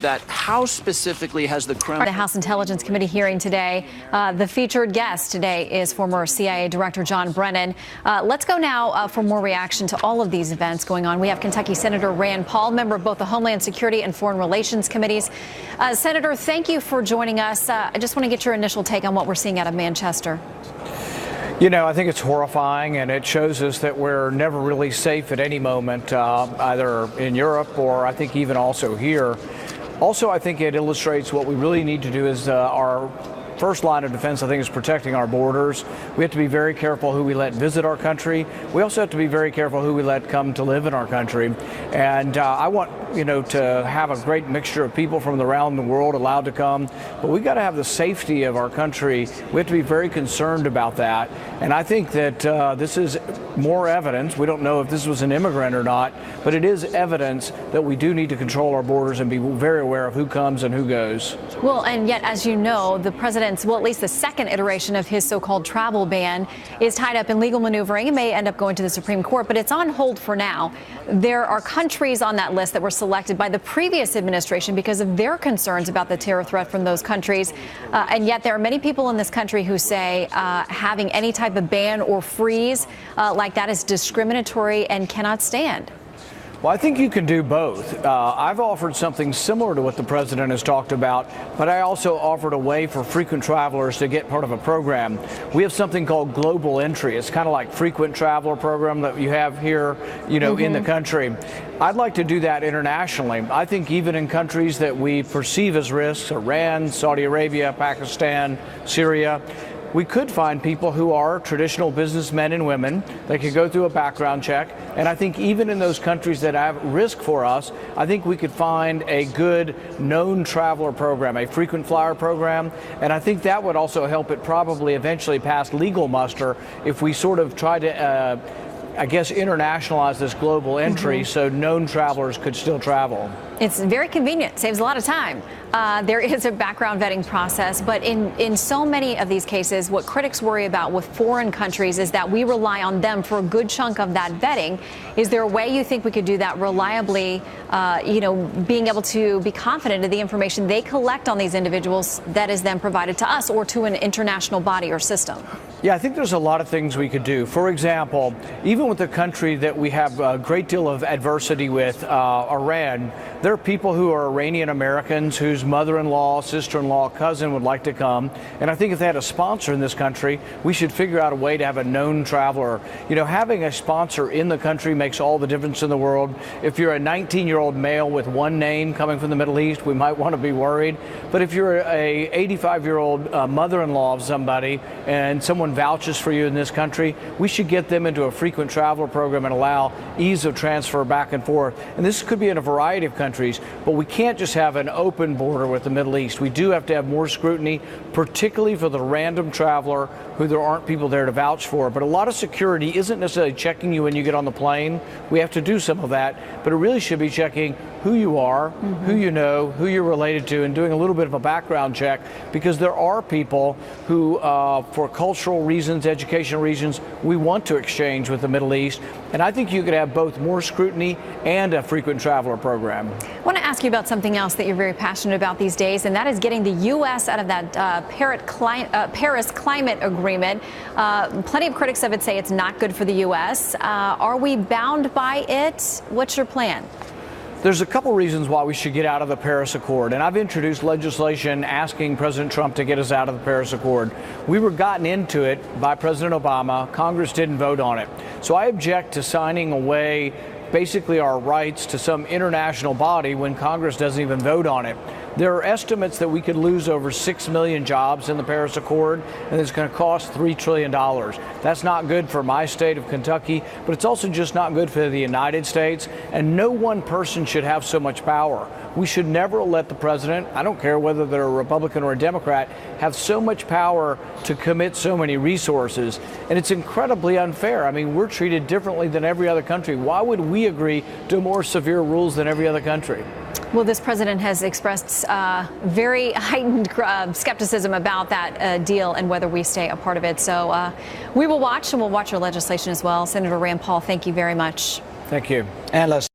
That how specifically has the Kremlin... The House Intelligence Committee hearing today. The featured guest today is former CIA Director John Brennan. Let's go now for more reaction to all of these events going on. We have Kentucky Senator Rand Paul, member of both the Homeland Security and Foreign Relations Committees. Senator, thank you for joining us. I just want to get your initial take on what we're seeing out of Manchester. You know, I think it's horrifying, and it shows us that we're never really safe at any moment, either in Europe or I think even also here. Also, I think it illustrates what we really need to do is our first line of defense, I think, is protecting our borders. We have to be very careful who we let visit our country. We also have to be very careful who we let come to live in our country. And I want, to have a great mixture of people from around the world allowed to come. But we've got to have the safety of our country. We have to be very concerned about that. And I think that this is more evidence. We don't know if this was an immigrant or not, but it is evidence that we do need to control our borders and be very aware of who comes and who goes. Well, and yet, as you know, the president's, well, at least the second iteration of his so-called travel ban is tied up in legal maneuvering. It may end up going to the Supreme Court, but it's on hold for now. There are countries on that list that were selected by the previous administration because of their concerns about the terror threat from those countries. And yet there are many people in this country who say having any type of ban or freeze like that is discriminatory and cannot stand. Well, I think you can do both. I've offered something similar to what the president has talked about, but I also offered a way for frequent travelers to get part of a program. We have something called Global Entry. It's kind of like frequent traveler program that you have here, in the country. I'd like to do that internationally. I think even in countries that we perceive as risks, Iran, Saudi Arabia, Pakistan, Syria, we could find people who are traditional businessmen and women. They could go through a background check. And I think even in those countries that have risk for us, I think we could find a good known traveler program, a frequent flyer program. And I think that would also help it probably eventually pass legal muster if we sort of try to, internationalize this global entry so known travelers could still travel. It's very convenient, saves a lot of time. There is a background vetting process, but in so many of these cases, what critics worry about with foreign countries is that we rely on them for a good chunk of that vetting. Is there a way you think we could do that reliably, being able to be confident of the information they collect on these individuals that is then provided to us or to an international body or system? Yeah, I think there's a lot of things we could do. For example, even with a country that we have a great deal of adversity with, Iran, there are people who are Iranian Americans whose mother-in-law, sister-in-law, cousin would like to come. And I think if they had a sponsor in this country, we should figure out a way to have a known traveler. Having a sponsor in the country makes all the difference in the world. If you're a 19-year-old male with one name coming from the Middle East, we might want to be worried. But if you're a 85-year-old mother-in-law of somebody and someone vouches for you in this country, we should get them into a frequent traveler program and allow ease of transfer back and forth. And this could be in a variety of countries, but we can't just have an open border with the Middle East. We do have to have more scrutiny, particularly for the random traveler who there aren't people there to vouch for. But a lot of security isn't necessarily checking you when you get on the plane. We have to do some of that, but it really should be checking who you are, who you know, who you're related to, and doing a little bit of a background check, because there are people who, for cultural reasons, educational reasons, we want to exchange with the Middle East. And I think you could have both more scrutiny and a frequent traveler program. I want to ask you about something else that you're very passionate about these days, and that is getting the U.S. out of that Paris Climate Agreement. Plenty of critics of it say it's not good for the U.S. Are we bound by it? What's your plan? There's a couple reasons why we should get out of the Paris Accord, and I've introduced legislation asking President Trump to get us out of the Paris Accord. We were gotten into it by President Obama. Congress didn't vote on it. So I object to signing away basically our rights to some international body when Congress doesn't even vote on it. There are estimates that we could lose over 6 million jobs in the Paris Accord, and it's going to cost $3 trillion. That's not good for my state of Kentucky, but it's also just not good for the United States, and no one person should have so much power. We should never let the president, I don't care whether they're a Republican or a Democrat, have so much power to commit so many resources. And it's incredibly unfair. I mean, we're treated differently than every other country. Why would we agree to more severe rules than every other country? Well, this president has expressed very heightened skepticism about that deal and whether we stay a part of it. So we will watch, and we'll watch your legislation as well. Senator Rand Paul, thank you very much. Thank you. And let's